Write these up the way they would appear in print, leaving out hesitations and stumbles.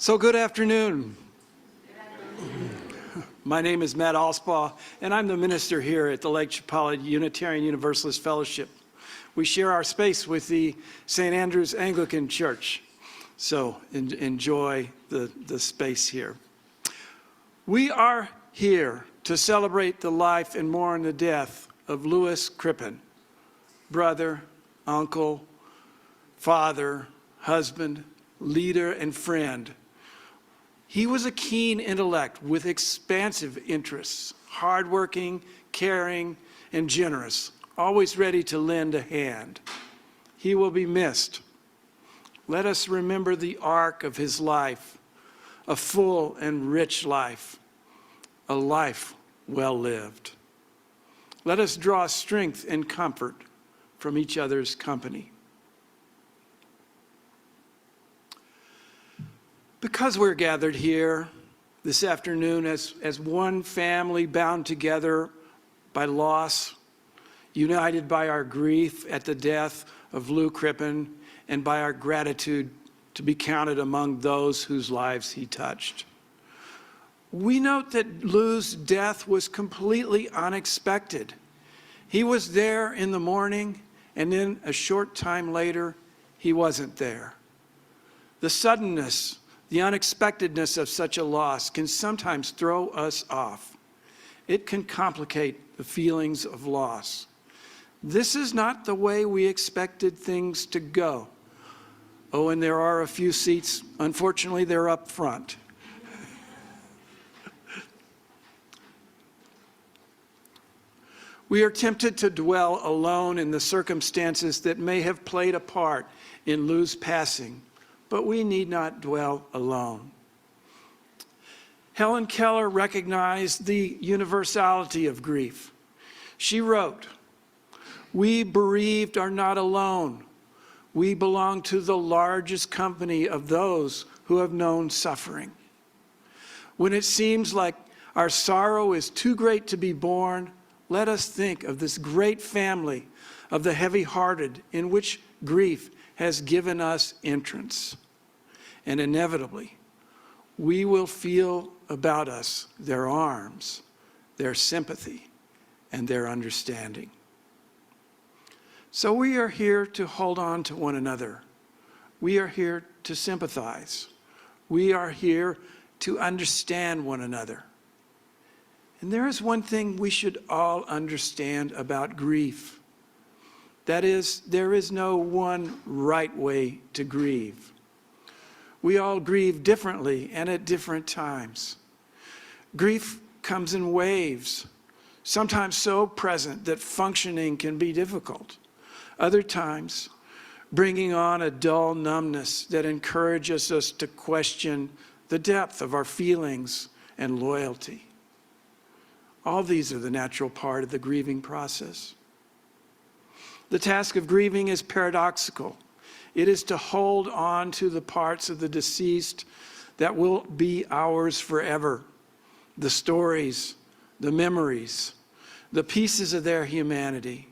So good afternoon. My name is Matt Alspaugh, and I'm the minister here at the Lake Chapala Unitarian Universalist Fellowship. We share our space with the St. Andrew's Anglican Church, so enjoy the space here. We are here to celebrate the life and mourn the death of Louis Crippen, brother, uncle, father, husband, leader, and friend. He was a keen intellect with expansive interests, hardworking, caring, and generous, always ready to lend a hand. He will be missed. Let us remember the arc of his life, a full and rich life, a life well lived. Let us draw strength and comfort from each other's company. Because we're gathered here this afternoon as one family bound together by loss, united by our grief at the death of Lou Crippen, and by our gratitude to be counted among those whose lives he touched. We note that Lou's death was completely unexpected. He was there in the morning, and then a short time later, he wasn't there. The suddenness, the unexpectedness of such a loss can sometimes throw us off. It can complicate the feelings of loss. This is not the way we expected things to go. Oh, and there are a few seats, unfortunately, they're up front. We are tempted to dwell alone in the circumstances that may have played a part in Lou's passing, but we need not dwell alone. Helen Keller recognized the universality of grief. She wrote, "We bereaved are not alone. We belong to the largest company of those who have known suffering. When it seems like our sorrow is too great to be borne, let us think of this great family of the heavy-hearted in which grief has given us entrance. And inevitably, we will feel about us their arms, their sympathy, and their understanding." So we are here to hold on to one another. We are here to sympathize. We are here to understand one another. And there is one thing we should all understand about grief. That is, there is no one right way to grieve. We all grieve differently and at different times. Grief comes in waves, sometimes so present that functioning can be difficult. Other times, bringing on a dull numbness that encourages us to question the depth of our feelings and loyalty. All these are the natural part of the grieving process. The task of grieving is paradoxical. It is to hold on to the parts of the deceased that will be ours forever. The stories, the memories, the pieces of their humanity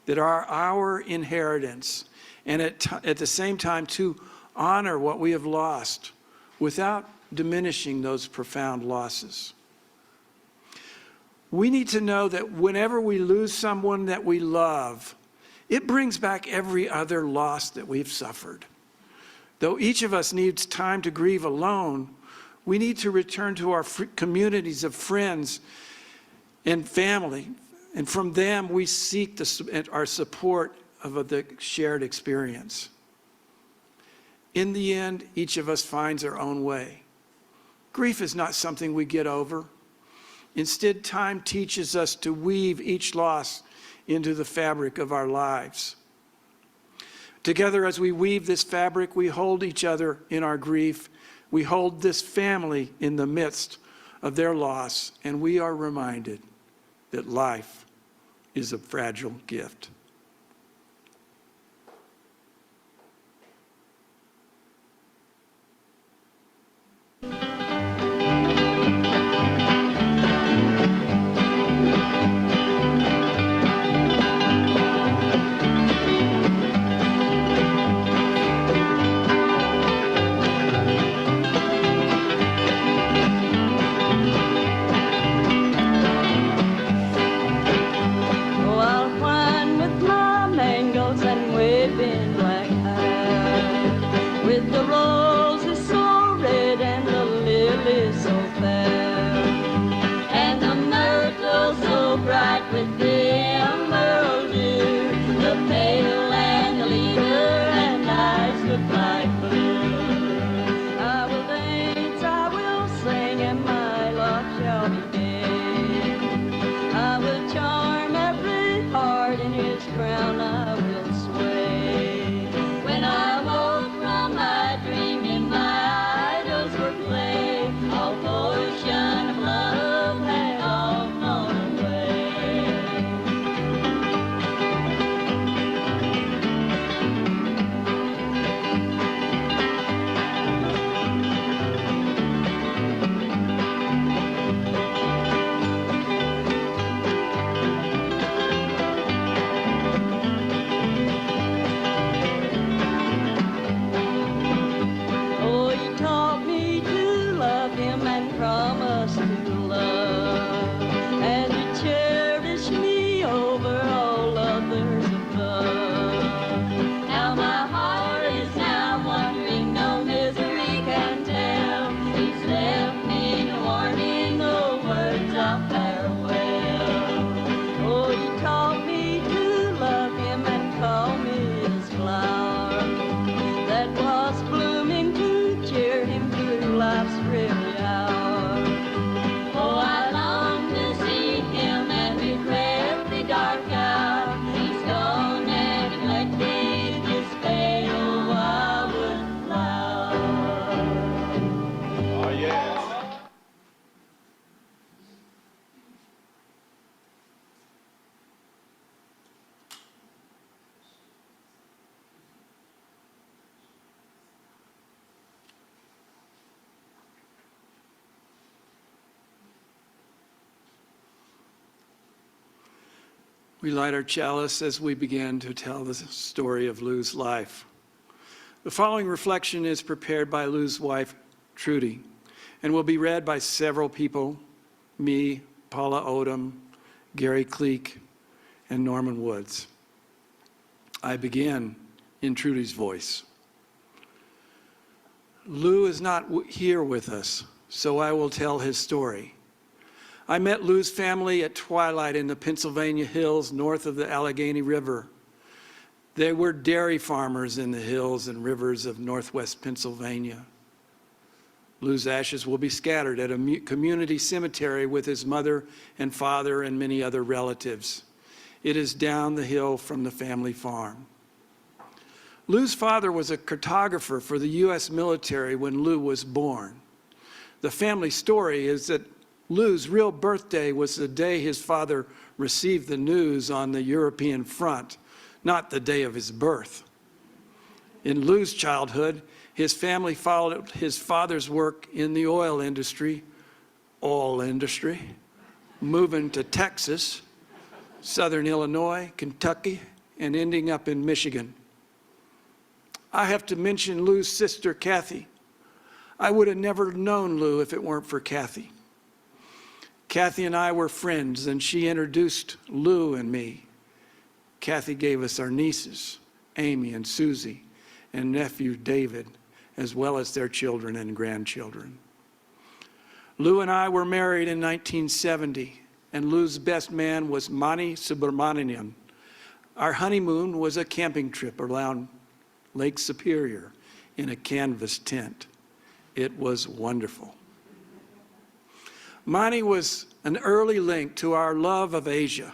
that are our inheritance, and at the same time to honor what we have lost without diminishing those profound losses. We need to know that whenever we lose someone that we love, it brings back every other loss that we've suffered. Though each of us needs time to grieve alone, we need to return to our communities of friends and family, and from them we seek our support of the shared experience. In the end, each of us finds our own way. Grief is not something we get over. Instead, time teaches us to weave each loss into the fabric of our lives. Together, as we weave this fabric, we hold each other in our grief. We hold this family in the midst of their loss, and we are reminded that life is a fragile gift. with dim merle dew, the pail and the leader, and eyes look like blue. I will dance, I will sing, and my lot shall be gay. I will charm every heart, in his crown I will sway. When I woke from my dream, my idols were clay, all potion of love had all flown away. Oh, he taught me to love him and promised to love, and to cherish me over all others above. Now my heart is now wandering, no misery can tell. He's left me no warning, no words of farewell. Oh, he taught me to love him and call me his flower, that was blooming to cheer him through life's dreary hour. Oh, I long to see him and regret the dark hour. He's gone and neglected this pale wildwood flower. Oh, yes. We light our chalice as we begin to tell the story of Lou's life. The following reflection is prepared by Lou's wife, Trudy, and will be read by several people, me, Paula Odom, Gary Cleek, and Norman Woods. I begin in Trudy's voice. Lou is not here with us, so I will tell his story. I met Lou's family at twilight in the Pennsylvania hills north of the Allegheny River. They were dairy farmers in the hills and rivers of northwest Pennsylvania. Lou's ashes will be scattered at a community cemetery with his mother and father and many other relatives. It is down the hill from the family farm. Lou's father was a cartographer for the U.S. military when Lou was born. The family story is that Lou's real birthday was the day his father received the news on the European front, not the day of his birth. In Lou's childhood, his family followed his father's work in the oil industry, moving to Texas, southern Illinois, Kentucky, and ending up in Michigan. I have to mention Lou's sister, Kathy. I would have never known Lou if it weren't for Kathy. Kathy and I were friends, and she introduced Lou and me. Kathy gave us our nieces, Amy and Susie, and nephew David, as well as their children and grandchildren. Lou and I were married in 1970, and Lou's best man was Mani Subramanian. Our honeymoon was a camping trip around Lake Superior in a canvas tent. It was wonderful. Mani was an early link to our love of Asia.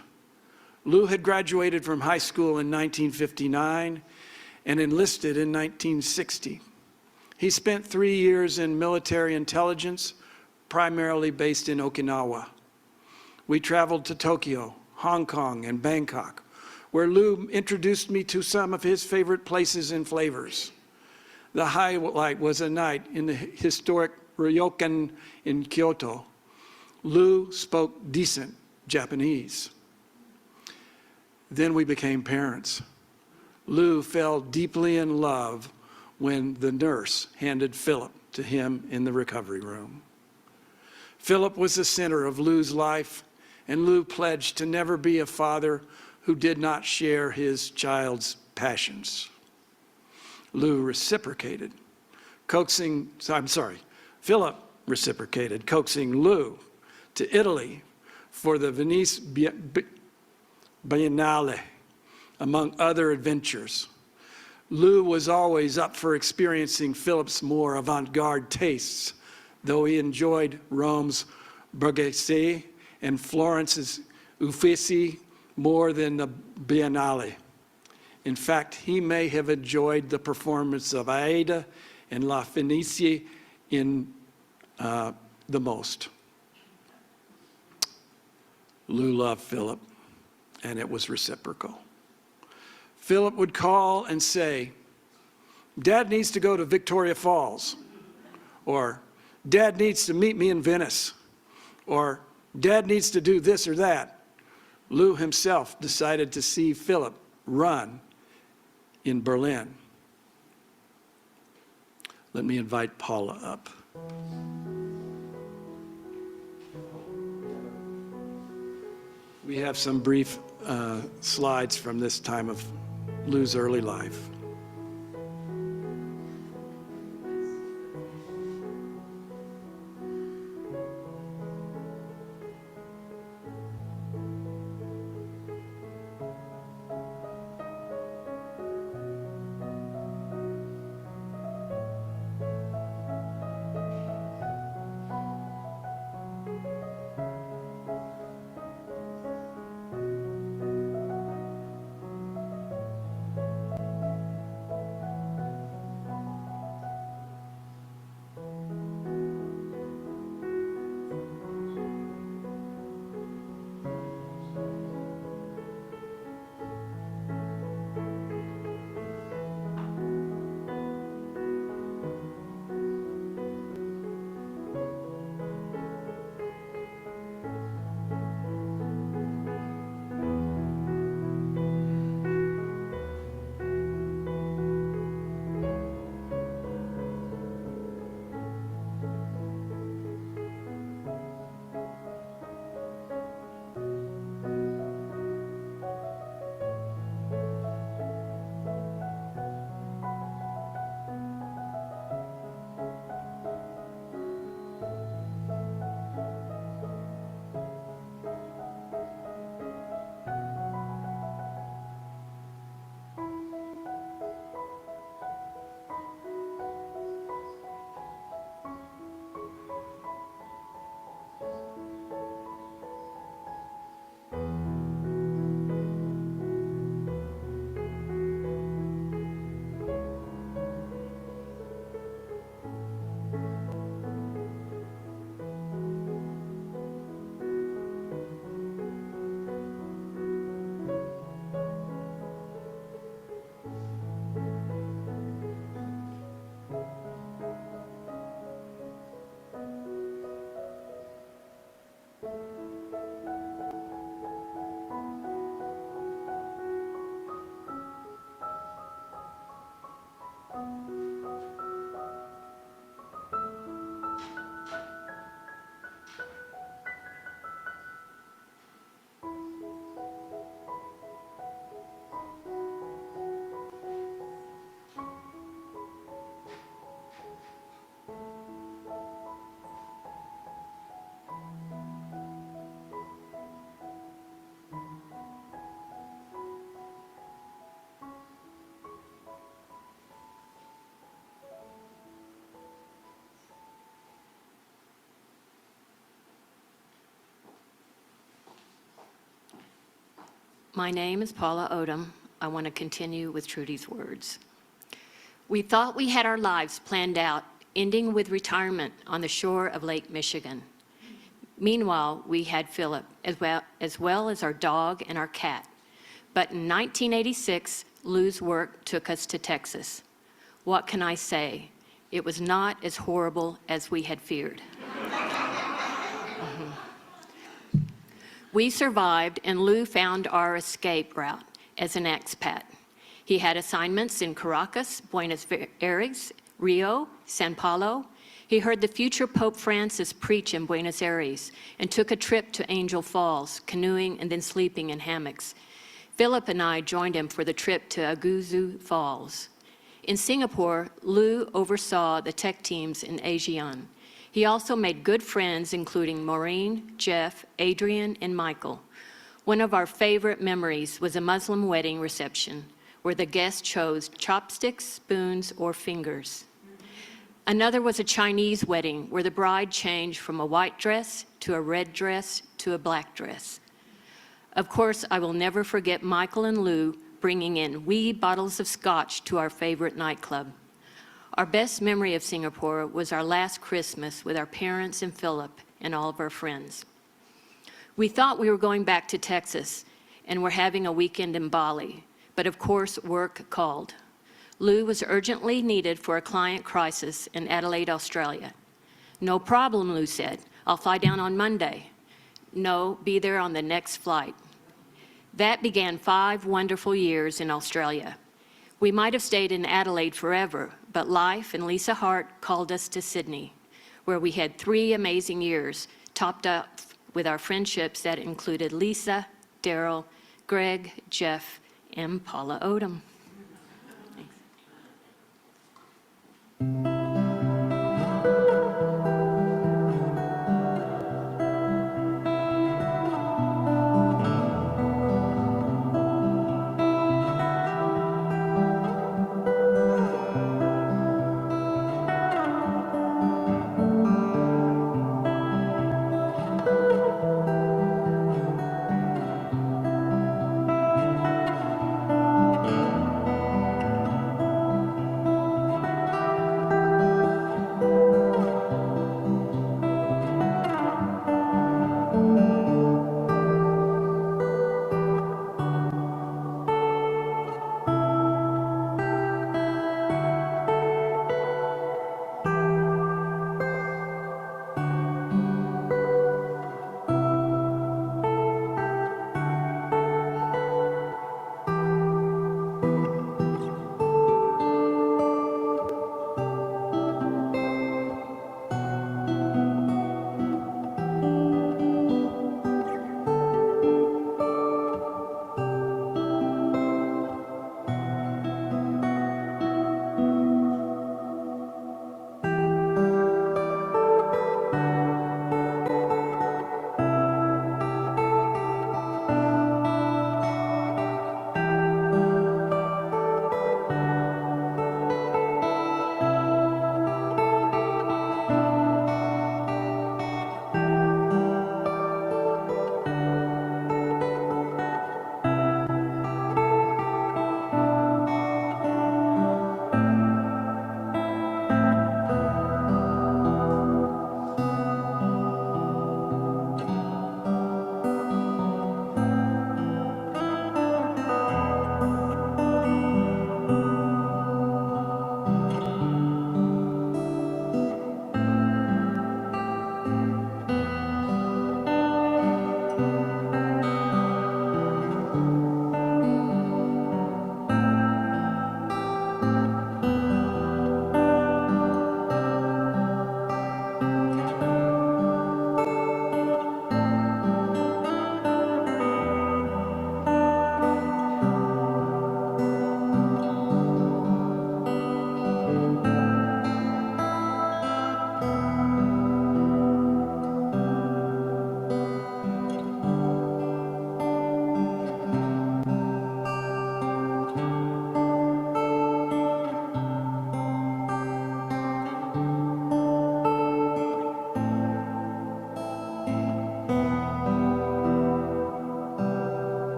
Lou had graduated from high school in 1959 and enlisted in 1960. He spent 3 years in military intelligence, primarily based in Okinawa. We traveled to Tokyo, Hong Kong, and Bangkok, where Lou introduced me to some of his favorite places and flavors. The highlight was a night in the historic Ryokan in Kyoto. Lou spoke decent Japanese. Then we became parents. Lou fell deeply in love when the nurse handed Philip to him in the recovery room. Philip was the center of Lou's life, and Lou pledged to never be a father who did not share his child's passions. Philip reciprocated, coaxing Lou to Italy for the Venice Biennale, among other adventures. Lou was always up for experiencing Philip's more avant-garde tastes, though he enjoyed Rome's Borghese and Florence's Uffizi more than the Biennale. In fact, he may have enjoyed the performance of Aida and La Fenice in the most. Lou loved Philip, and it was reciprocal. Philip would call and say, "Dad needs to go to Victoria Falls," or "Dad needs to meet me in Venice," or "Dad needs to do this or that." Lou himself decided to see Philip run in Berlin. Let me invite Paula up. We have some brief slides from this time of Lou's early life. My name is Paula Odom. I want to continue with Trudy's words. We thought we had our lives planned out, ending with retirement on the shore of Lake Michigan. Meanwhile, we had Philip, as well as our dog and our cat. But in 1986, Lou's work took us to Texas. What can I say? It was not as horrible as we had feared. We survived, and Lou found our escape route as an expat. He had assignments in Caracas, Buenos Aires, Rio, Sao Paulo. He heard the future Pope Francis preach in Buenos Aires and took a trip to Angel Falls, canoeing and then sleeping in hammocks. Philip and I joined him for the trip to Iguazu Falls. In Singapore, Lou oversaw the tech teams in ASEAN. He also made good friends, including Maureen, Jeff, Adrian, and Michael. One of our favorite memories was a Muslim wedding reception where the guests chose chopsticks, spoons, or fingers. Another was a Chinese wedding where the bride changed from a white dress to a red dress to a black dress. Of course, I will never forget Michael and Lou bringing in wee bottles of scotch to our favorite nightclub. Our best memory of Singapore was our last Christmas with our parents and Philip and all of our friends. We thought we were going back to Texas and were having a weekend in Bali, but of course work called. Lou was urgently needed for a client crisis in Adelaide, Australia. No problem, Lou said. I'll fly down on Monday. No, be there on the next flight. That began 5 wonderful years in Australia. We might have stayed in Adelaide forever, but life and Lisa Hart called us to Sydney, where we had 3 amazing years, topped up with our friendships that included Lisa, Daryl, Greg, Jeff, and Paula Odom.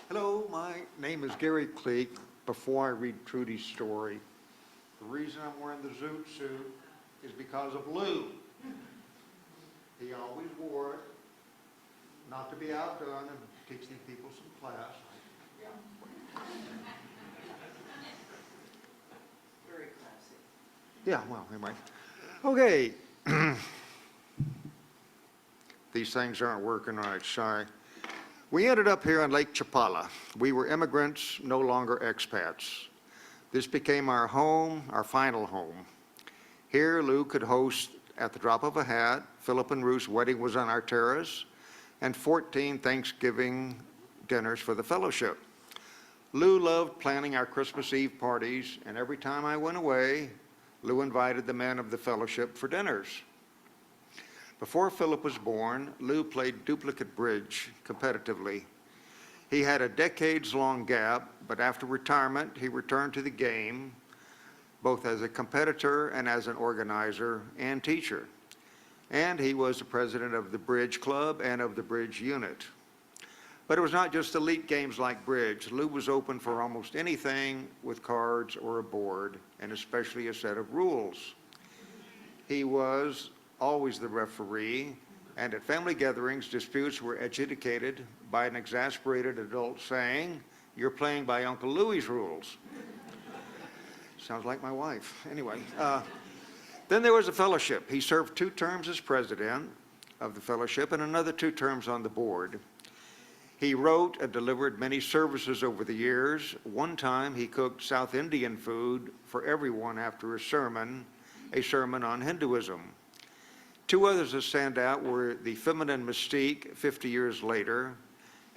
Hello, my name is Gary Cleek. Before I read Trudy's story, the reason I'm wearing the zoot suit is because of Lou. He always wore it, not to be outdone and teaching people some class. Very classy. Yeah, well, anyway. Okay. These things aren't working right, sorry. We ended up here on Lake Chapala. We were immigrants, no longer expats. This became our home, our final home. Here, Lou could host at the drop of a hat. Philip and Ruth's wedding was on our terrace, and 14 Thanksgiving dinners for the fellowship. Lou loved planning our Christmas Eve parties, and every time I went away, Lou invited the men of the fellowship for dinners. Before Philip was born, Lou played duplicate bridge competitively. He had a decades-long gap, but after retirement, he returned to the game, both as a competitor and as an organizer and teacher. And he was the president of the Bridge Club and of the Bridge Unit. But it was not just elite games like bridge. Lou was open for almost anything with cards or a board, and especially a set of rules. He was always the referee, and at family gatherings, disputes were adjudicated by an exasperated adult saying, "You're playing by Uncle Louie's rules." Sounds like my wife. Anyway, then there was the fellowship. He served 2 terms as president of the fellowship and another 2 terms on the board. He wrote and delivered many services over the years. One time he cooked South Indian food for everyone after a sermon on Hinduism. 2 others that stand out were The Feminine Mystique, 50 years later,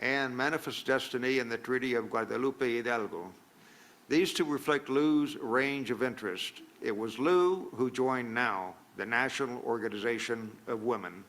and Manifest Destiny and the Treaty of Guadalupe Hidalgo. These 2 reflect Lou's range of interest. It was Lou who joined NOW, the National Organization of Women.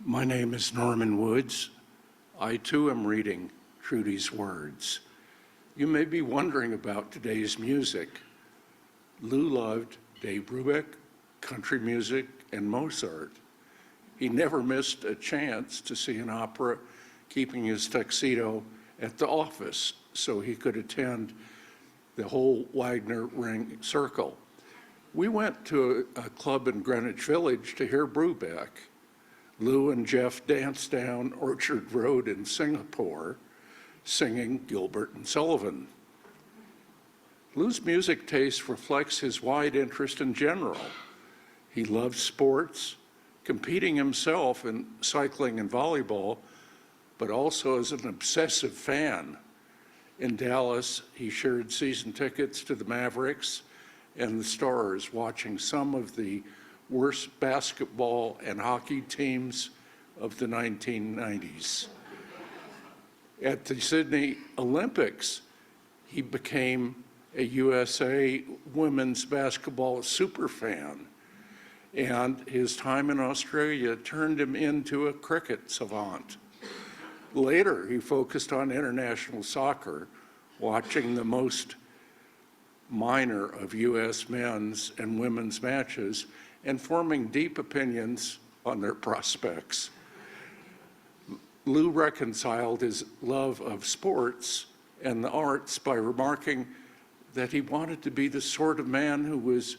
My name is Norman Woods. I too am reading Trudy's words. You may be wondering about today's music. Lou loved Dave Brubeck, country music, and Mozart. He never missed a chance to see an opera, keeping his tuxedo at the office so he could attend the whole Wagner Ring Circle. We went to a club in Greenwich Village to hear Brubeck. Lou and Jeff danced down Orchard Road in Singapore, singing Gilbert and Sullivan. Lou's music taste reflects his wide interest in general. He loved sports, competing himself in cycling and volleyball, but also as an obsessive fan. In Dallas, he shared season tickets to the Mavericks and the Stars, watching some of the worst basketball and hockey teams of the 1990s. At the Sydney Olympics, he became a USA women's basketball superfan, and his time in Australia turned him into a cricket savant. Later, he focused on international soccer, watching the most minor of US men's and women's matches and forming deep opinions on their prospects. Lou reconciled his love of sports and the arts by remarking that he wanted to be the sort of man who was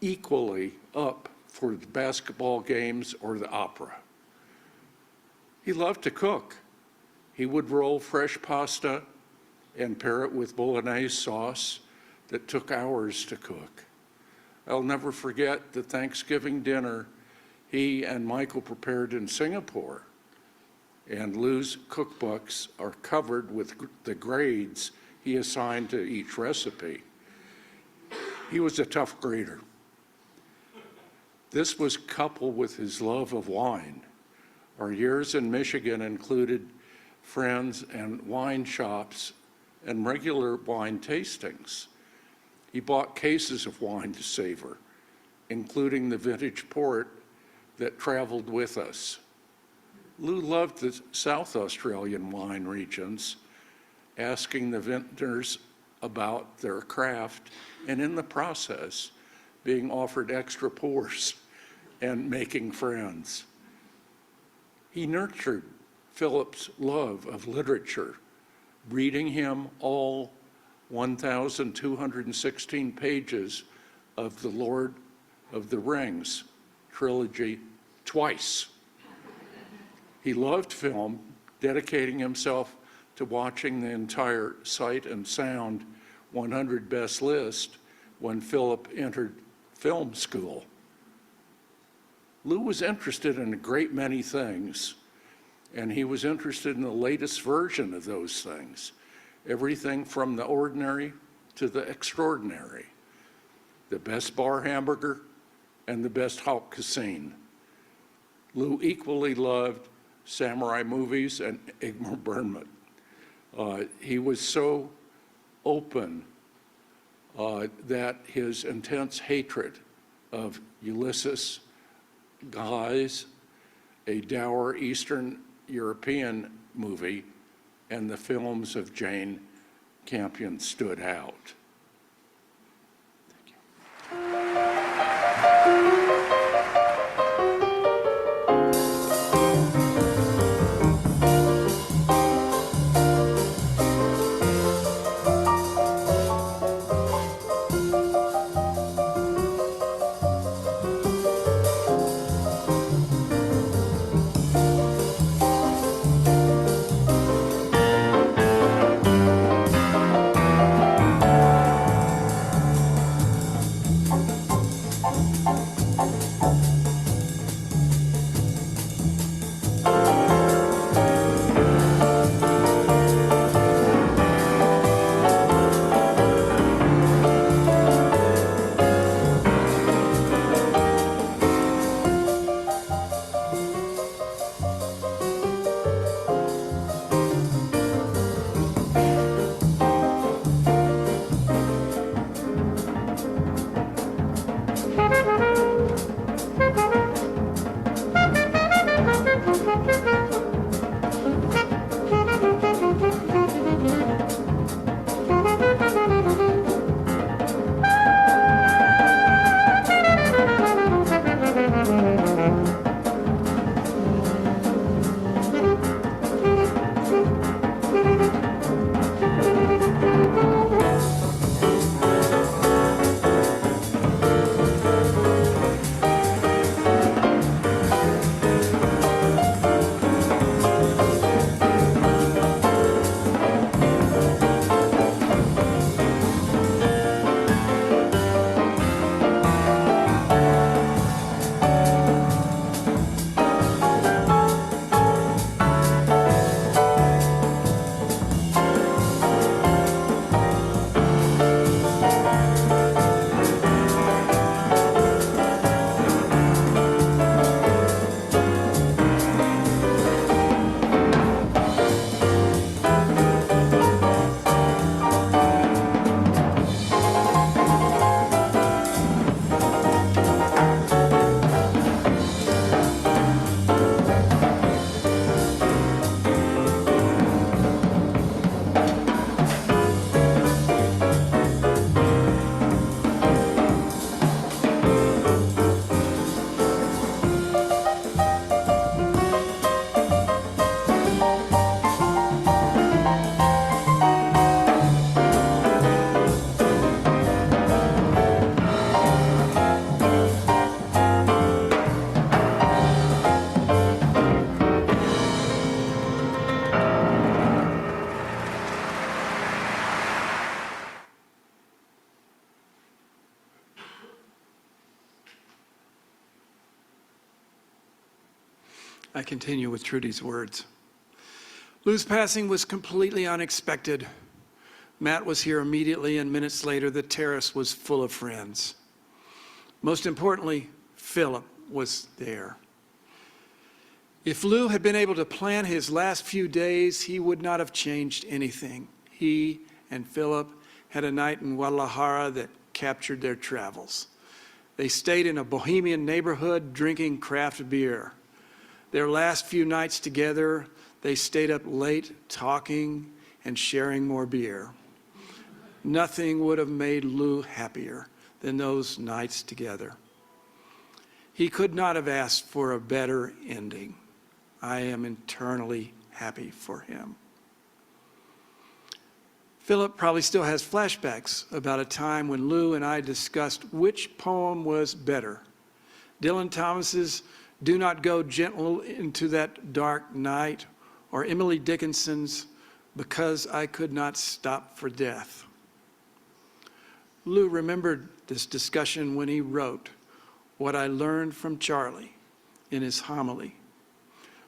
equally up for the basketball games or the opera. He loved to cook. He would roll fresh pasta and pair it with bolognese sauce that took hours to cook. I'll never forget the Thanksgiving dinner he and Michael prepared in Singapore. And Lou's cookbooks are covered with the grades he assigned to each recipe. He was a tough grader. This was coupled with his love of wine. Our years in Michigan included friends and wine shops and regular wine tastings. He bought cases of wine to savor, including the vintage port that traveled with us. Lou loved the South Australian wine regions, asking the vintners about their craft, and in the process, being offered extra pours and making friends. He nurtured Philip's love of literature, reading him all 1,216 pages of the Lord of the Rings trilogy twice. He loved film, dedicating himself to watching the entire Sight and Sound 100 Best list when Philip entered film school. Lou was interested in a great many things, and he was interested in the latest version of those things, everything from the ordinary to the extraordinary, the best bar hamburger and the best haute cuisine. Lou equally loved samurai movies and Ingmar Bergman. He was so open that his intense hatred of Ulysses, Guys, a dour Eastern European movie, and the films of Jane Campion stood out. I continue with Trudy's words. Lou's passing was completely unexpected. Matt was here immediately, and minutes later, the terrace was full of friends. Most importantly, Philip was there. If Lou had been able to plan his last few days, he would not have changed anything. He and Philip had a night in Guadalajara that captured their travels. They stayed in a bohemian neighborhood drinking craft beer. Their last few nights together, they stayed up late talking and sharing more beer. Nothing would have made Lou happier than those nights together. He could not have asked for a better ending. I am eternally happy for him. Philip probably still has flashbacks about a time when Lou and I discussed which poem was better. Dylan Thomas's "Do Not Go Gentle Into That Dark Night" or Emily Dickinson's "Because I Could Not Stop for Death." Lou remembered this discussion when he wrote "What I Learned from Charlie" in his homily.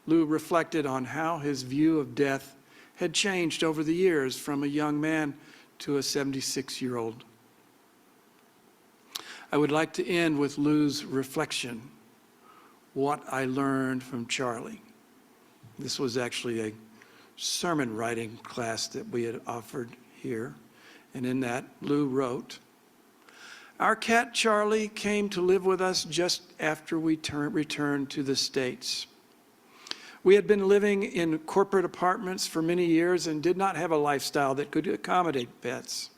Lou reflected on how his view of death had changed over the years from a young man to a 76-year-old. I would like to end with Lou's reflection, "What I Learned from Charlie." This was actually a sermon writing class that we had offered here, and in that, Lou wrote, "Our cat Charlie came to live with us just after we returned to the States. We had been living in corporate apartments for many years and did not have a lifestyle that could accommodate pets.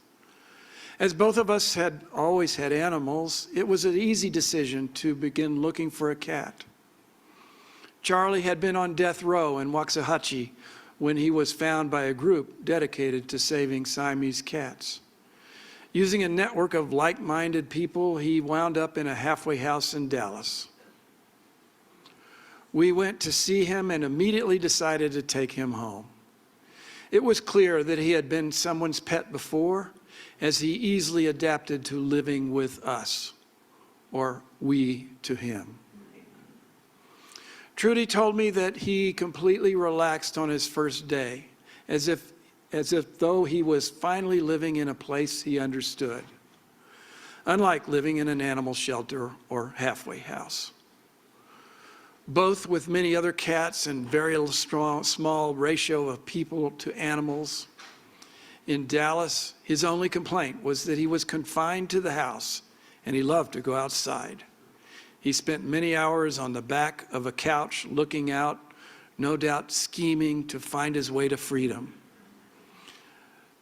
As both of us had always had animals, it was an easy decision to begin looking for a cat. Charlie had been on death row in Waxahachie when he was found by a group dedicated to saving Siamese cats. Using a network of like-minded people, he wound up in a halfway house in Dallas. We went to see him and immediately decided to take him home. It was clear that he had been someone's pet before, as he easily adapted to living with us, or we to him. Trudy told me that he completely relaxed on his first day, as if though he was finally living in a place he understood, unlike living in an animal shelter or halfway house. Both with many other cats and very small ratio of people to animals. In Dallas, his only complaint was that he was confined to the house and he loved to go outside. He spent many hours on the back of a couch looking out, no doubt scheming to find his way to freedom.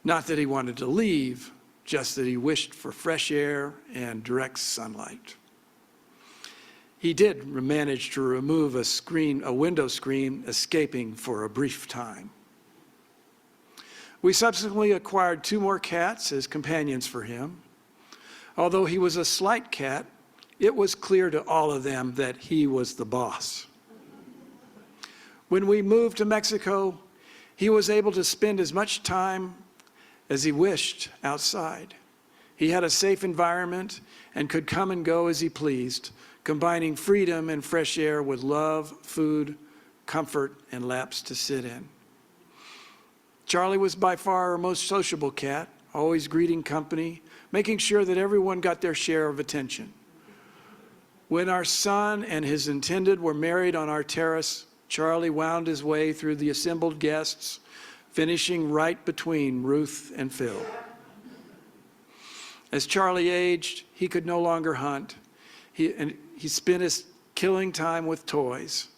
Not that he wanted to leave, just that he wished for fresh air and direct sunlight. He did manage to remove a window screen, escaping for a brief time. We subsequently acquired 2 more cats as companions for him. Although he was a slight cat, it was clear to all of them that he was the boss. When we moved to Mexico, he was able to spend as much time as he wished outside. He had a safe environment and could come and go as he pleased, combining freedom and fresh air with love, food, comfort, and laps to sit in. Charlie was by far our most sociable cat, always greeting company, making sure that everyone got their share of attention. When our son and his intended were married on our terrace, Charlie wound his way through the assembled guests, finishing right between Ruth and Phil. As Charlie aged, he could no longer hunt. He spent his killing time with toys.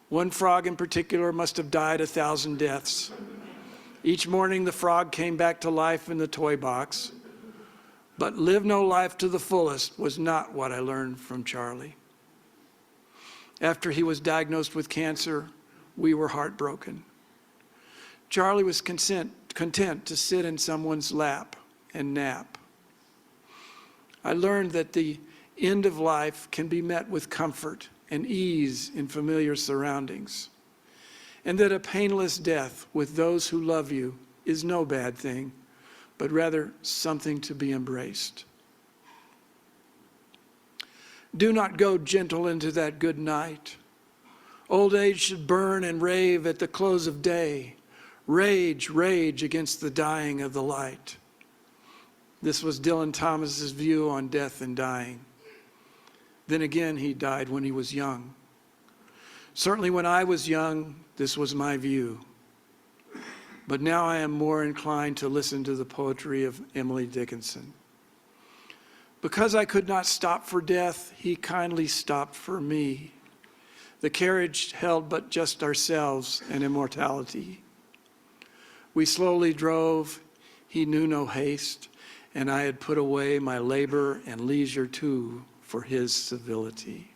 One frog in particular must have died 1,000 deaths. Each morning the frog came back to life in the toy box. But live no life to the fullest was not what I learned from Charlie. After he was diagnosed with cancer, we were heartbroken. Charlie was content to sit in someone's lap and nap. I learned that the end of life can be met with comfort and ease in familiar surroundings, and that a painless death with those who love you is no bad thing, but rather something to be embraced. Do not go gentle into that good night. Old age should burn and rave at the close of day. Rage, rage against the dying of the light. This was Dylan Thomas's view on death and dying. Then again, he died when he was young. Certainly when I was young, this was my view. But now I am more inclined to listen to the poetry of Emily Dickinson. Because I could not stop for death, he kindly stopped for me. The carriage held but just ourselves and immortality. We slowly drove, he knew no haste, and I had put away my labor and leisure too for his civility.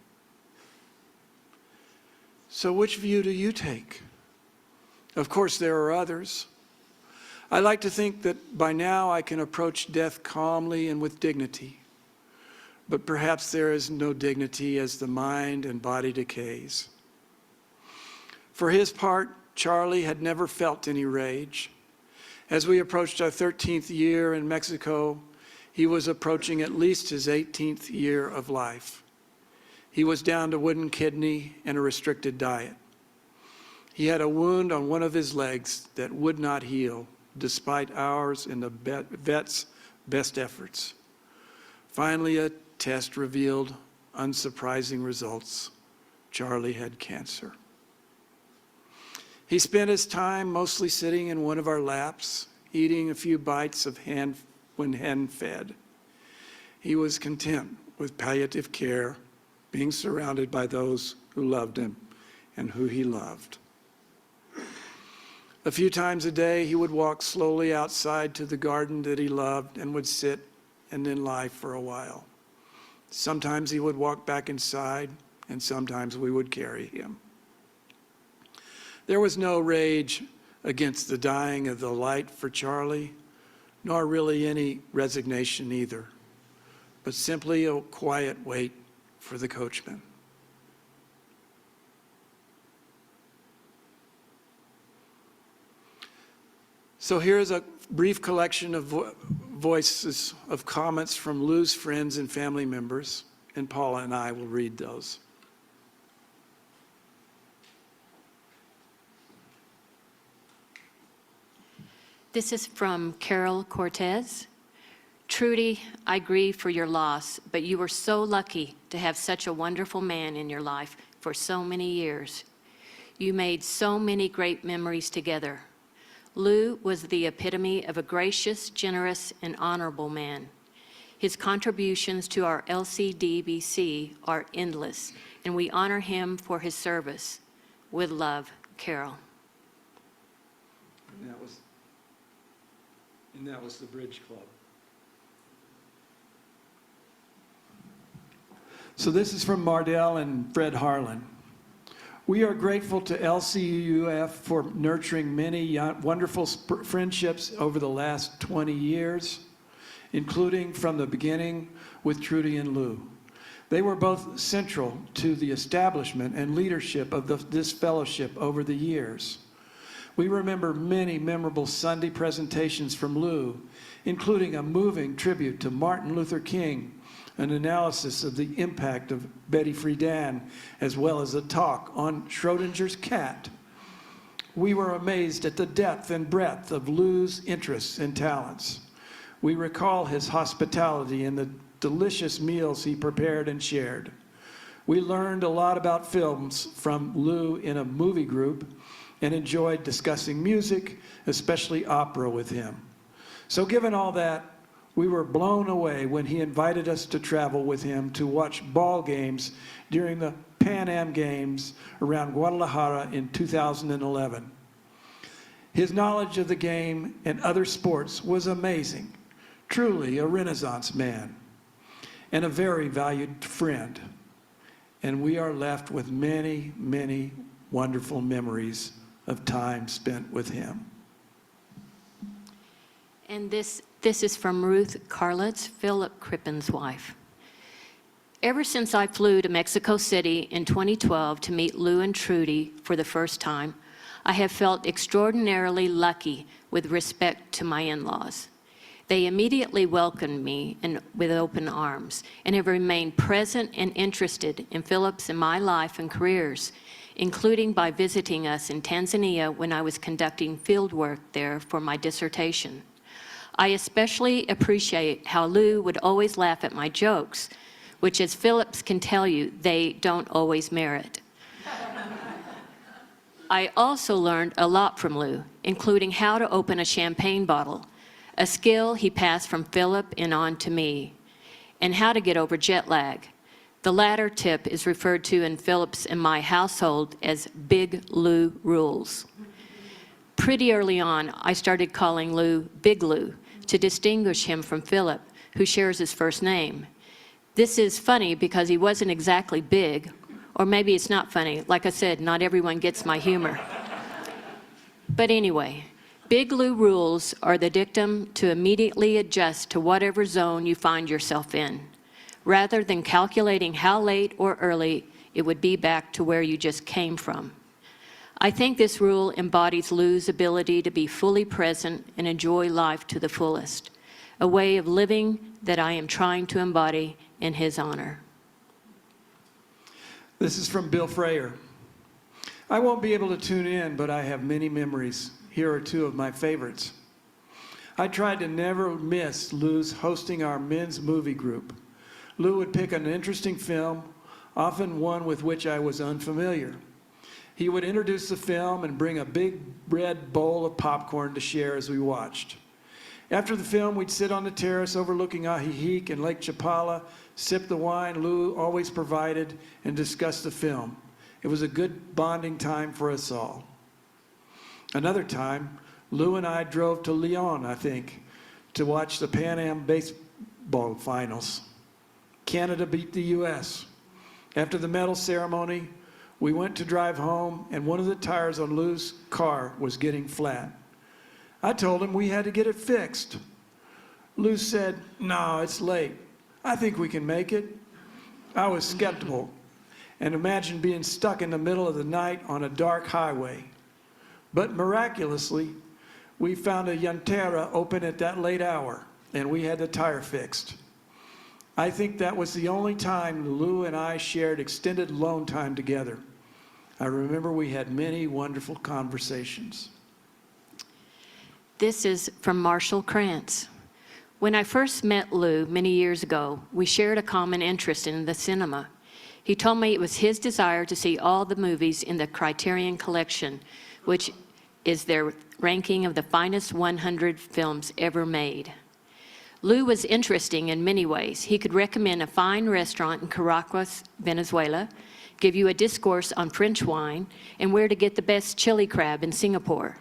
So which view do you take? Of course, there are others. I like to think that by now I can approach death calmly and with dignity. But perhaps there is no dignity as the mind and body decays. For his part, Charlie had never felt any rage. As we approached our 13th year in Mexico, he was approaching at least his 18th year of life. He was down to wooden kidney and a restricted diet. He had a wound on one of his legs that would not heal, despite ours and the vet's best efforts. Finally, a test revealed unsurprising results. Charlie had cancer. He spent his time mostly sitting in one of our laps, eating a few bites of when hand-fed. He was content with palliative care, being surrounded by those who loved him and who he loved. A few times a day, he would walk slowly outside to the garden that he loved and would sit and then lie for a while. Sometimes he would walk back inside, and sometimes we would carry him. There was no rage against the dying of the light for Charlie, nor really any resignation either, but simply a quiet wait for the coachman. So here's a brief collection of voices of comments from Lou's friends and family members, and Paula and I will read those. This is from Carol Cortez. Trudy, I grieve for your loss, but you were so lucky to have such a wonderful man in your life for so many years. You made so many great memories together. Lou was the epitome of a gracious, generous, and honorable man. His contributions to our LCDBC are endless, and we honor him for his service. With love, Carol. And that was the Bridge Club. So this is from Mardell and Fred Harlan. We are grateful to LCUUF for nurturing many wonderful friendships over the last 20 years, including from the beginning with Trudy and Lou. They were both central to the establishment and leadership of this fellowship over the years. We remember many memorable Sunday presentations from Lou, including a moving tribute to Martin Luther King, an analysis of the impact of Betty Friedan, as well as a talk on Schrodinger's cat. We were amazed at the depth and breadth of Lou's interests and talents. We recall his hospitality and the delicious meals he prepared and shared. We learned a lot about films from Lou in a movie group and enjoyed discussing music, especially opera, with him. So given all that, we were blown away when he invited us to travel with him to watch ball games during the Pan Am Games around Guadalajara in 2011. His knowledge of the game and other sports was amazing, truly a Renaissance man, and a very valued friend. And we are left with many, many wonderful memories of time spent with him. And this is from Ruth Carlitz, Philip Crippen's wife. Ever since I flew to Mexico City in 2012 to meet Lou and Trudy for the first time, I have felt extraordinarily lucky with respect to my in-laws. They immediately welcomed me with open arms and have remained present and interested in Philip's and my life and careers, including by visiting us in Tanzania when I was conducting field work there for my dissertation. I especially appreciate how Lou would always laugh at my jokes, which, as Phillips can tell you, they don't always merit. I also learned a lot from Lou, including how to open a champagne bottle, a skill he passed from Philip and on to me, and how to get over jet lag. The latter tip is referred to in Philip's and my household as Big Lou rules. Pretty early on, I started calling Lou Big Lou to distinguish him from Philip, who shares his first name. This is funny because he wasn't exactly big, or maybe it's not funny. Like I said, not everyone gets my humor. But anyway, Big Lou rules are the dictum to immediately adjust to whatever zone you find yourself in, rather than calculating how late or early it would be back to where you just came from. I think this rule embodies Lou's ability to be fully present and enjoy life to the fullest, a way of living that I am trying to embody in his honor. This is from Bill Freyer. I won't be able to tune in, but I have many memories. Here are two of my favorites. I tried to never miss Lou's hosting our men's movie group. Lou would pick an interesting film, often one with which I was unfamiliar. He would introduce the film and bring a big red bowl of popcorn to share as we watched. After the film, we'd sit on the terrace overlooking Ahihique and Lake Chapala, sip the wine Lou always provided, and discuss the film. It was a good bonding time for us all. Another time, Lou and I drove to Lyon, I think, to watch the Pan Am baseball finals. Canada beat the US. After the medal ceremony, we went to drive home, and one of the tires on Lou's car was getting flat. I told him we had to get it fixed. Lou said, "No, it's late. I think we can make it." I was skeptical, and imagined being stuck in the middle of the night on a dark highway. But miraculously, we found a Yantera open at that late hour, and we had the tire fixed. I think that was the only time Lou and I shared extended alone time together. I remember we had many wonderful conversations. This is from Marshall Krantz. When I first met Lou many years ago, we shared a common interest in the cinema. He told me it was his desire to see all the movies in the Criterion Collection, which is their ranking of the finest 100 films ever made. Lou was interesting in many ways. He could recommend a fine restaurant in Caracas, Venezuela, give you a discourse on French wine, and where to get the best chili crab in Singapore.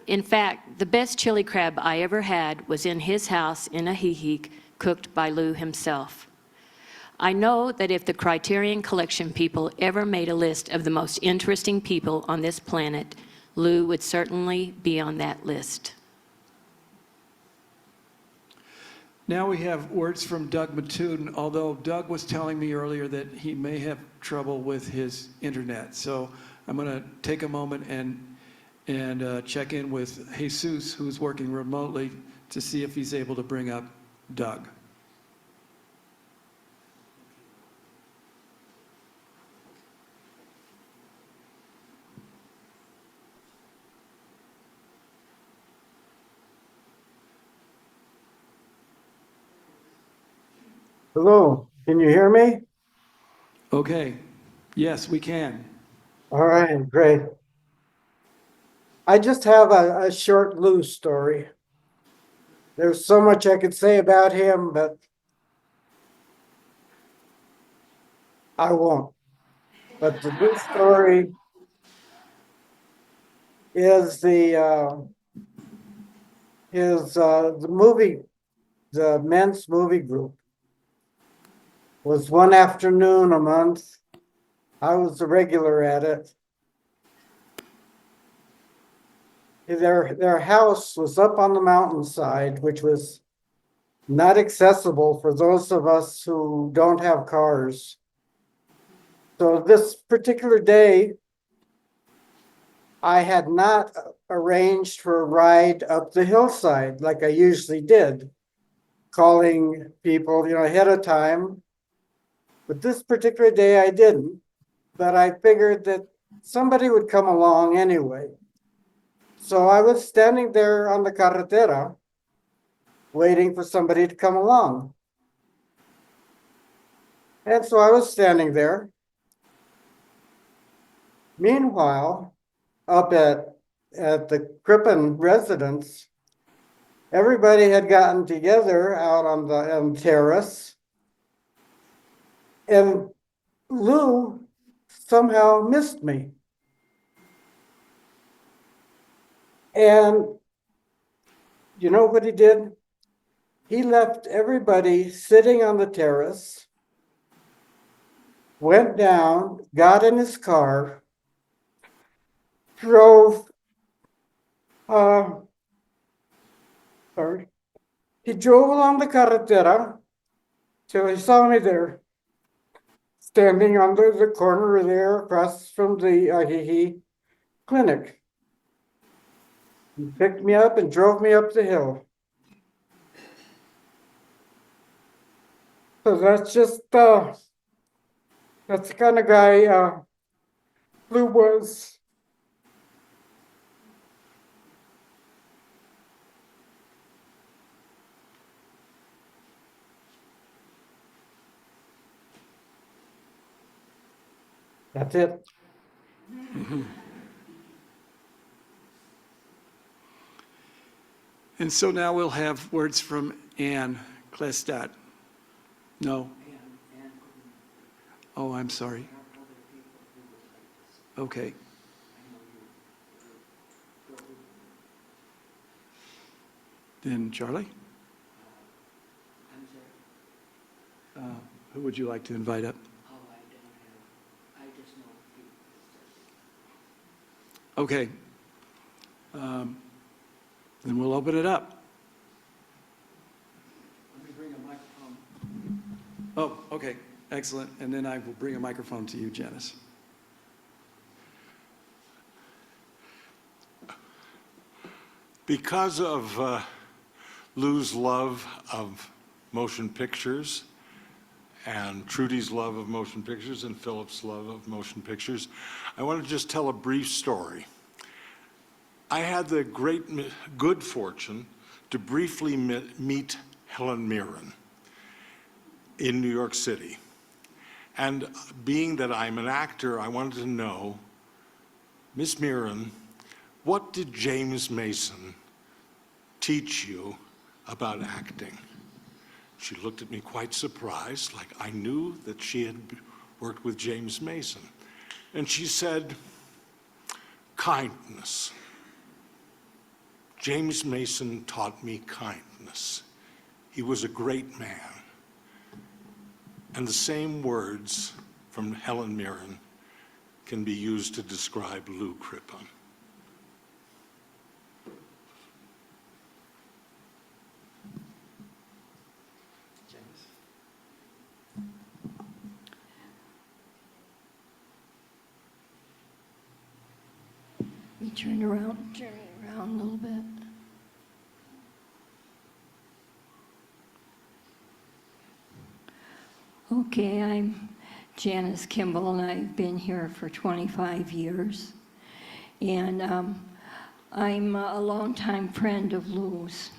In fact, the best chili crab I ever had was in his house in Ahihique, cooked by Lou himself. I know that if the Criterion Collection people ever made a list of the most interesting people on this planet, Lou would certainly be on that list. Now we have words from Doug Matuden, although Doug was telling me earlier that he may have trouble with his internet. So I'm going to take a moment and check in with Jesus, who's working remotely, to see if he's able to bring up Doug. Hello, can you hear me? Okay. Yes, we can. All right, great. I just have a short Lou story. There's so much I could say about him, but I won't. But the Lou story is the movie, the men's movie group was one afternoon a month. I was a regular at it. Their house was up on the mountainside, which was not accessible for those of us who don't have cars. So this particular day, I had not arranged for a ride up the hillside like I usually did, calling people, ahead of time. But this particular day I didn't. But I figured that somebody would come along anyway. So I was standing there on the carretera, waiting for somebody to come along. And so I was standing there. Meanwhile, up at the Crippen residence, everybody had gotten together out on the terrace. And Lou somehow missed me. And you know what he did? He left everybody sitting on the terrace, went down, got in his car, drove, sorry, he drove along the carretera till he saw me there, standing on the corner there across from the Ahihi clinic. He picked me up and drove me up the hill. So that's just, that's the kind of guy Lou was. That's it. And so now we'll have words from Ann Klestat. No? Oh, I'm sorry. Okay. Then Charlie? Who would you like to invite up? Okay. Then we'll open it up. Let me bring a microphone. Oh, okay, excellent. And then I will bring a microphone to you, Janice. Because of Lou's love of motion pictures and Trudy's love of motion pictures and Philip's love of motion pictures, I want to just tell a brief story. I had the good fortune to briefly meet Helen Mirren in New York City. And being that I'm an actor, I wanted to know, Miss Mirren, what did James Mason teach you about acting? She looked at me quite surprised, like I knew that she had worked with James Mason. And she said, kindness. James Mason taught me kindness. He was a great man. And the same words from Helen Mirren can be used to describe Lou Crippen. Let me turn it around a little bit. Okay, I'm Janice Kimball, and I've been here for 25 years. And I'm a longtime friend of Lou's.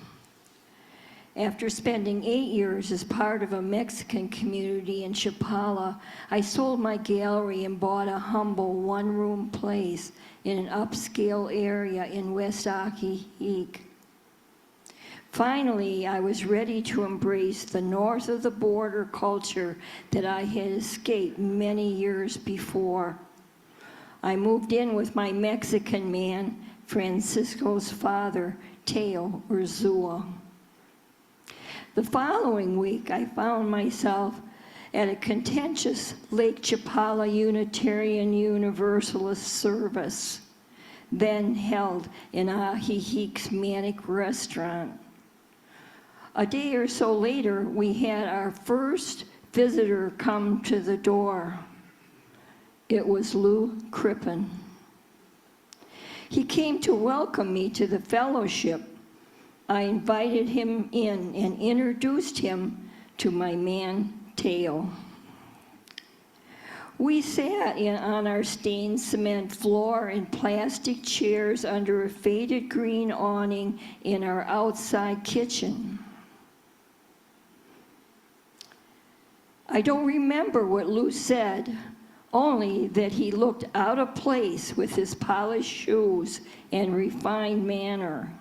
After spending 8 years as part of a Mexican community in Chapala, I sold my gallery and bought a humble one-room place in an upscale area in West Ahihic. Finally, I was ready to embrace the north of the border culture that I had escaped many years before. I moved in with my Mexican man, Francisco's father, Teo Urzua. The following week, I found myself at a contentious Lake Chapala Unitarian Universalist service, then held in Ahihic's Manic Restaurant. A day or so later, we had our first visitor come to the door. It was Lou Crippen. He came to welcome me to the fellowship. I invited him in and introduced him to my man, Teo. We sat on our stained cement floor in plastic chairs under a faded green awning in our outside kitchen. I don't remember what Lou said, only that he looked out of place with his polished shoes and refined manner.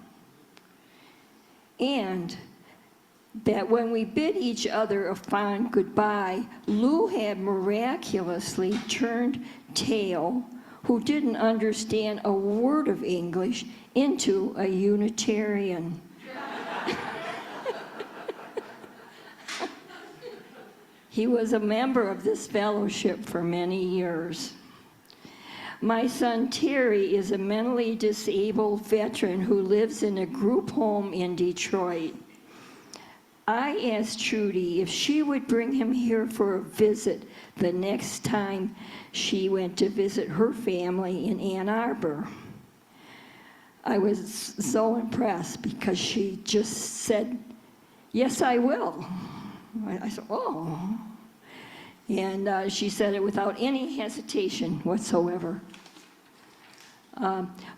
And that when we bid each other a fond goodbye, Lou had miraculously turned Teo, who didn't understand a word of English, into a Unitarian. He was a member of this fellowship for many years. My son Terry is a mentally disabled veteran who lives in a group home in Detroit. I asked Trudy if she would bring him here for a visit the next time she went to visit her family in Ann Arbor. I was so impressed because she just said, "Yes, I will." I said, "Oh." And she said it without any hesitation whatsoever.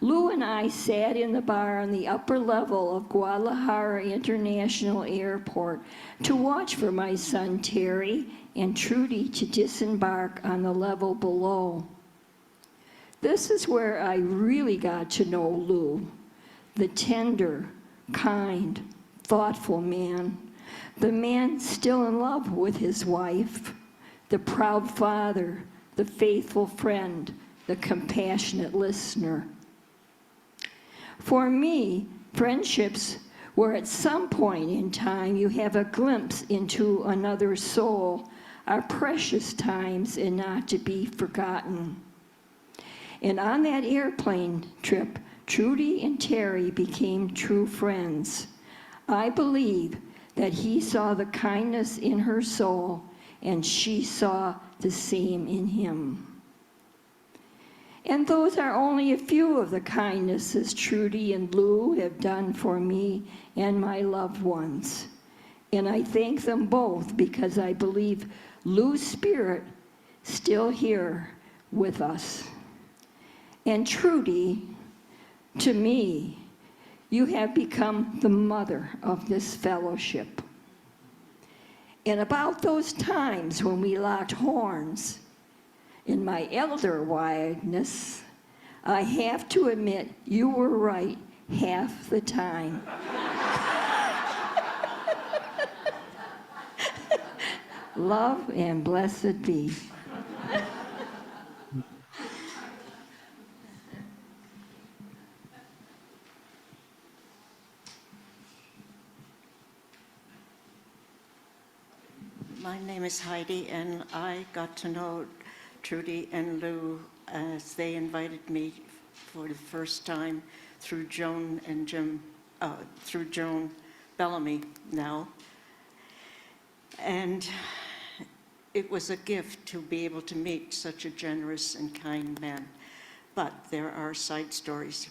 Lou and I sat in the bar on the upper level of Guadalajara International Airport to watch for my son Terry and Trudy to disembark on the level below. This is where I really got to know Lou, the tender, kind, thoughtful man, the man still in love with his wife, the proud father, the faithful friend, the compassionate listener. For me, friendships where at some point in time you have a glimpse into another soul are precious times and not to be forgotten. And on that airplane trip, Trudy and Terry became true friends. I believe that he saw the kindness in her soul and she saw the same in him. And those are only a few of the kindnesses Trudy and Lou have done for me and my loved ones. And I thank them both because I believe Lou's spirit still here with us. And Trudy, to me, you have become the mother of this fellowship. And about those times when we locked horns, in my elder wiseness, I have to admit you were right half the time. Love and blessed be. My name is Heidi, and I got to know Trudy and Lou as they invited me for the first time through Joan and Jim, through Joan Bellamy now. And it was a gift to be able to meet such a generous and kind man. But there are side stories.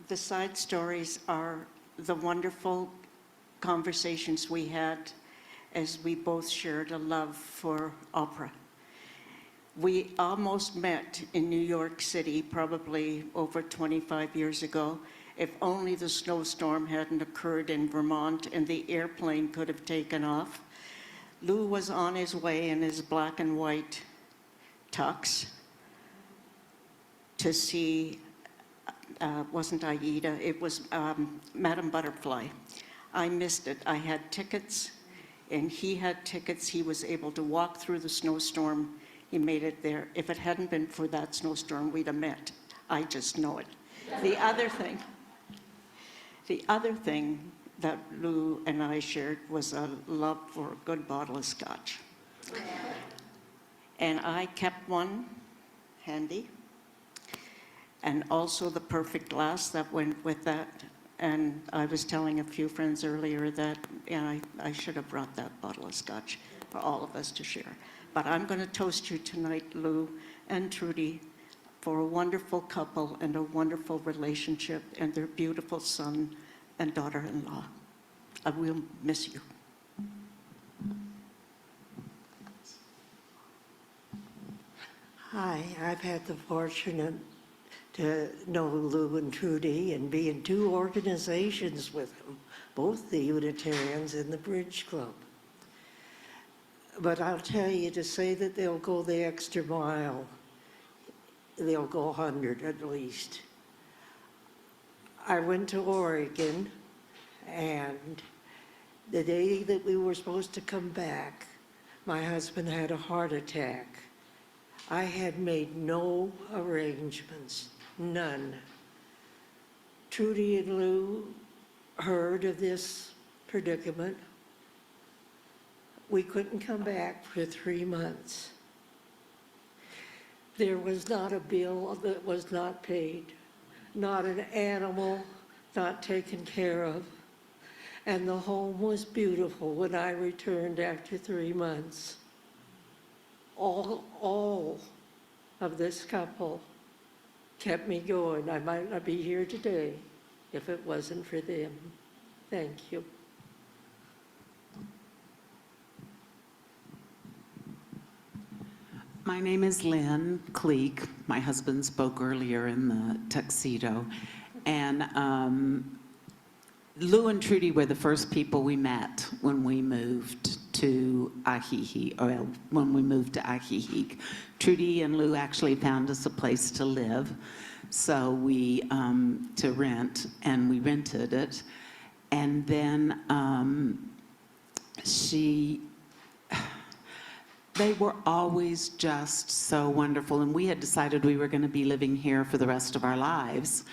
The side stories are the wonderful conversations we had as we both shared a love for opera. We almost met in New York City probably over 25 years ago, if only the snowstorm hadn't occurred in Vermont and the airplane could have taken off. Lou was on his way in his black and white tux to see, wasn't Aida, it was Madame Butterfly. I missed it. I had tickets, and he had tickets. He was able to walk through the snowstorm. He made it there. If it hadn't been for that snowstorm, we'd have met. I just know it. The other thing that Lou and I shared was a love for a good bottle of scotch. And I kept one handy, and also the perfect glass that went with that. And I was telling a few friends earlier that I should have brought that bottle of scotch for all of us to share. But I'm going to toast you tonight, Lou and Trudy, for a wonderful couple and a wonderful relationship and their beautiful son and daughter-in-law. I will miss you. Hi, I've had the fortune to know Lou and Trudy and be in 2 organizations with them, both the Unitarians and the Bridge Club. But I'll tell you, to say that they'll go the extra mile, they'll go 100 at least. I went to Oregon, and the day that we were supposed to come back, my husband had a heart attack. I had made no arrangements, none. Trudy and Lou heard of this predicament. We couldn't come back for 3 months. There was not a bill that was not paid, not an animal not taken care of. And the home was beautiful when I returned after 3 months. All of this couple kept me going. I might not be here today if it wasn't for them. Thank you. My name is Lynn Cleek. My husband spoke earlier in the tuxedo. And Lou and Trudy were the first people we met when we moved to Ahihi, or when we moved to Ahihi. Trudy and Lou actually found us a place to live, so we, to rent, and we rented it. And then they were always just so wonderful, and we had decided we were going to be living here for the rest of our lives.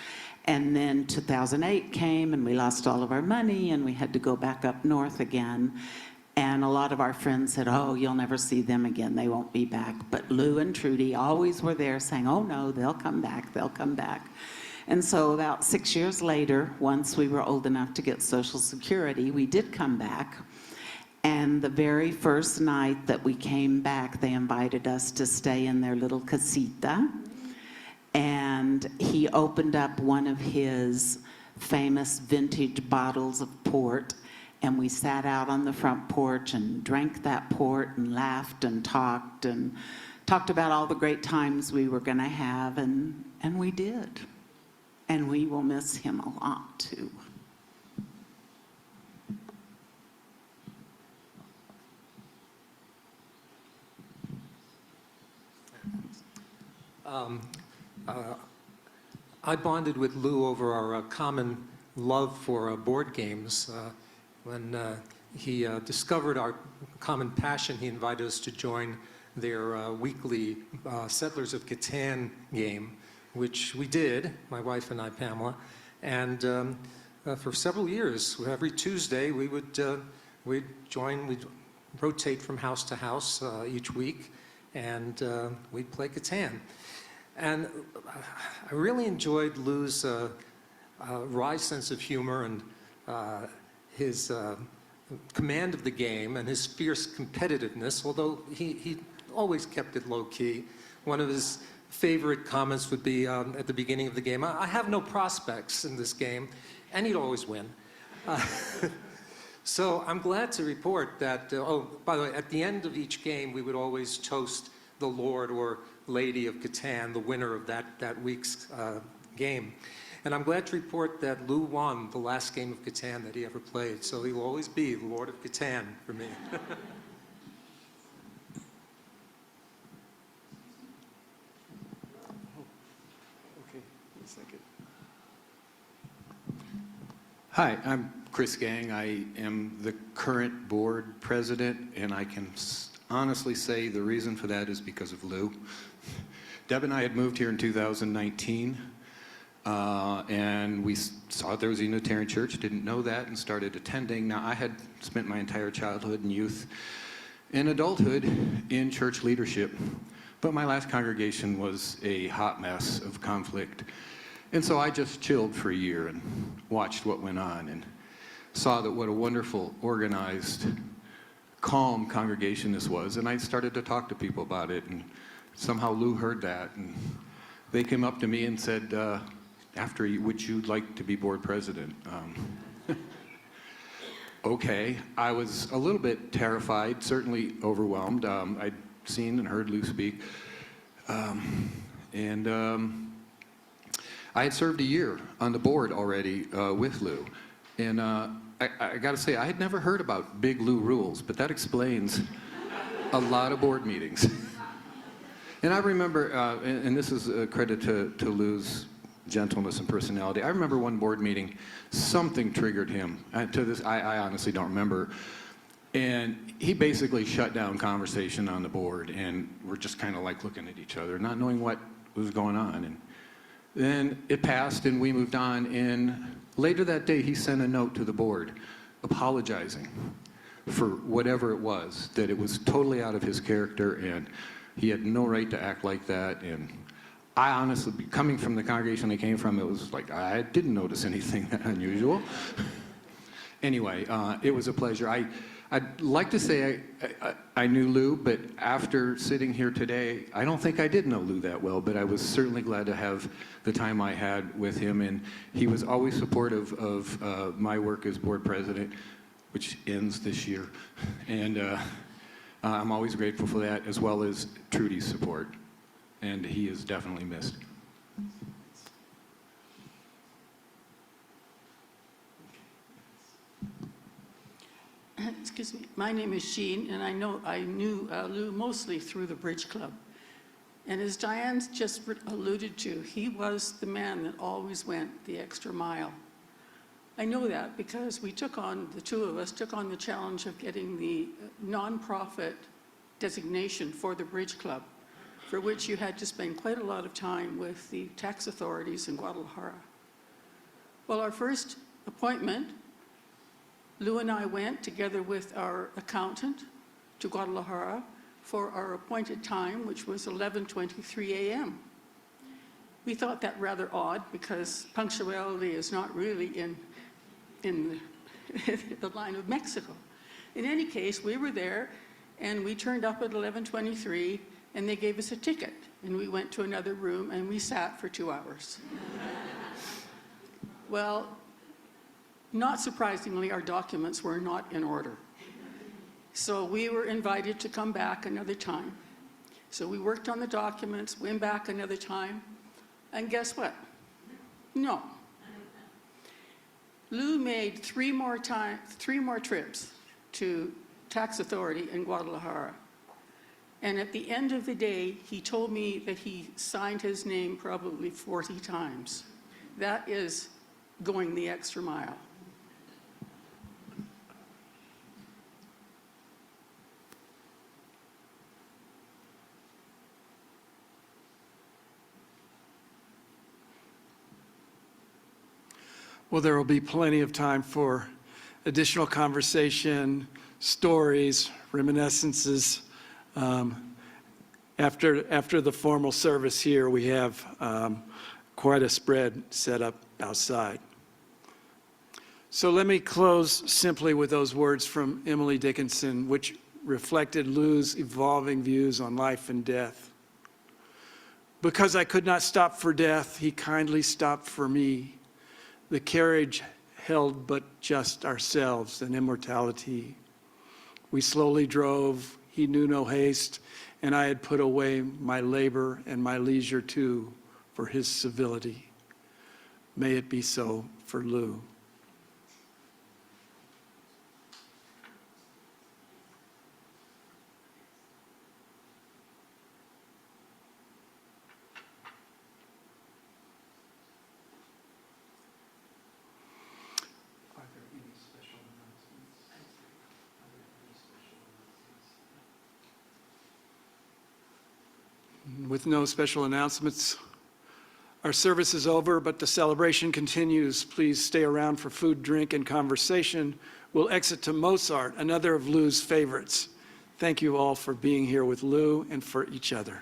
And then 2008 came, and we lost all of our money, and we had to go back up north again. And a lot of our friends said, oh, you'll never see them again, they won't be back. But Lou and Trudy always were there saying, oh no, they'll come back, they'll come back. And so about 6 years later, once we were old enough to get Social Security, we did come back. And the very first night that we came back, they invited us to stay in their little casita. And he opened up one of his famous vintage bottles of port, and we sat out on the front porch and drank that port and laughed and talked about all the great times we were going to have, and we did. And we will miss him a lot, too. I bonded with Lou over our common love for board games. When he discovered our common passion, he invited us to join their weekly Settlers of Catan game, which we did, my wife and I, Pamela. And for several years, every Tuesday, we'd rotate from house to house each week, and we'd play Catan. And I really enjoyed Lou's wry sense of humor and his command of the game and his fierce competitiveness, although he always kept it low-key. One of his favorite comments would be at the beginning of the game, I have no prospects in this game, and he'd always win. So I'm glad to report that, oh, by the way, at the end of each game, we would always toast the Lord or Lady of Catan, the winner of that week's game. And I'm glad to report that Lou won the last game of Catan that he ever played, so he will always be the Lord of Catan for me. Hi, I'm Chris Gang. I am the current board president, and I can honestly say the reason for that is because of Lou. Deb and I had moved here in 2019, and we saw there was a Unitarian church, didn't know that, and started attending. Now, I had spent my entire childhood and youth and adulthood in church leadership, but my last congregation was a hot mess of conflict. And so I just chilled for a year and watched what went on and saw that what a wonderful, organized, calm congregation this was. And I started to talk to people about it, and somehow Lou heard that. And they came up to me and said, would you like to be board president? Okay. I was a little bit terrified, certainly overwhelmed. I'd seen and heard Lou speak. I had served a year on the board already with Lou. And I got to say, I had never heard about Big Lou rules, but that explains a lot of board meetings. And I remember, and this is a credit to Lou's gentleness and personality. I remember one board meeting, something triggered him. To this, I honestly don't remember. And he basically shut down conversation on the board, and we're just kind of like looking at each other, not knowing what was going on. And then it passed, and we moved on. And later that day, he sent a note to the board apologizing for whatever it was, that it was totally out of his character, and he had no right to act like that. And I honestly, coming from the congregation I came from, it was like, I didn't notice anything that unusual. Anyway, it was a pleasure. I'd like to say I knew Lou, but after sitting here today, I don't think I did know Lou that well, but I was certainly glad to have the time I had with him, and he was always supportive of my work as board president, which ends this year. And I'm always grateful for that, as well as Trudy's support, and he is definitely missed. Excuse me. My name is Jean, and I knew Lou mostly through the Bridge Club. And as Diane just alluded to, he was the man that always went the extra mile. I know that because the two of us took on the challenge of getting the nonprofit designation for the Bridge Club, for which you had to spend quite a lot of time with the tax authorities in Guadalajara. Well, our first appointment, Lou and I went together with our accountant to Guadalajara for our appointed time, which was 11:23 a.m. We thought that rather odd because punctuality is not really in the line of Mexico. In any case, we were there and we turned up at 11:23 and they gave us a ticket and we went to another room and we sat for 2 hours. Well, not surprisingly, our documents were not in order. So we were invited to come back another time. So we worked on the documents, went back another time, and guess what? No. Lou made three more trips to tax authority in Guadalajara. And at the end of the day, he told me that he signed his name probably 40 times. That is going the extra mile. Well, there will be plenty of time for additional conversation, stories, reminiscences. After the formal service here, we have quite a spread set up outside. So let me close simply with those words from Emily Dickinson, which reflected Lou's evolving views on life and death. Because I could not stop for death, he kindly stopped for me. The carriage held but just ourselves and immortality. We slowly drove, he knew no haste, and I had put away my labor and my leisure too for his civility. May it be so for Lou. With no special announcements, our service is over, but the celebration continues. Please stay around for food, drink, and conversation. We'll exit to Mozart, another of Lou's favorites. Thank you all for being here with Lou and for each other.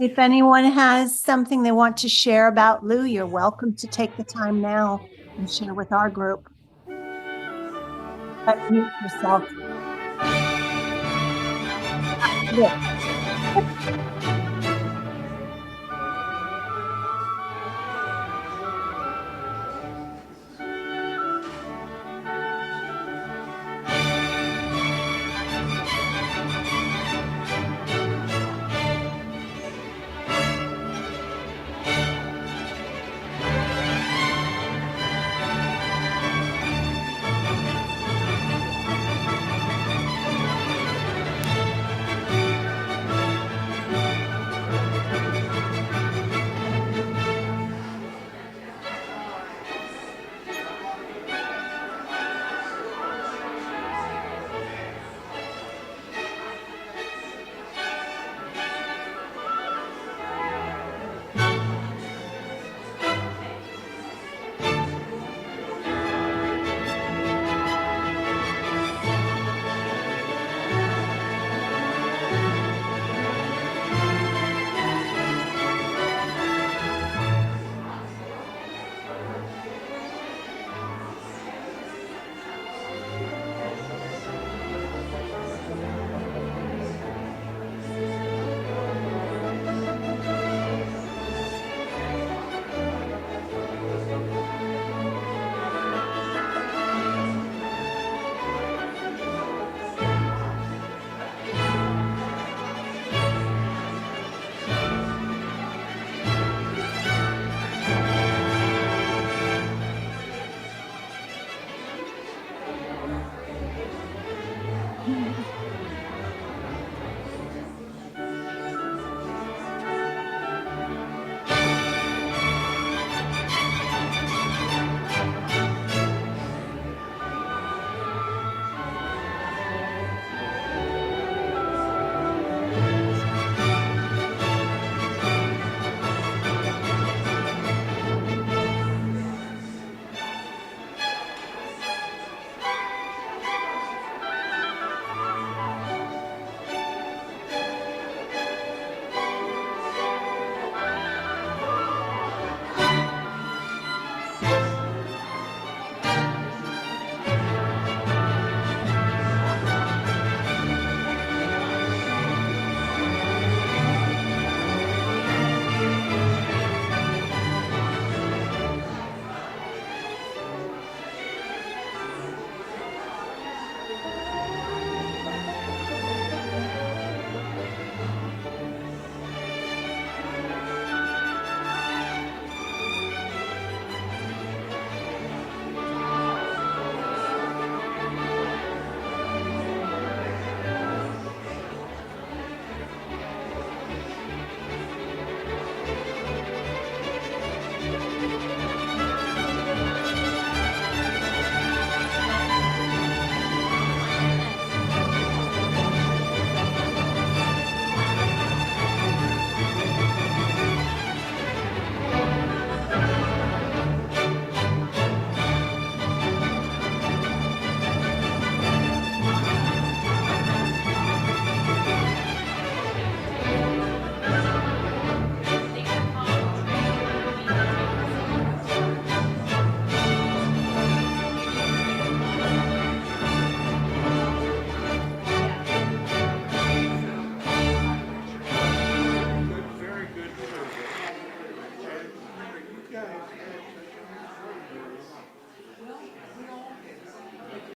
If anyone has something they want to share about Lou, you're welcome to take the time now and share with our group. Unmute yourself. Lou.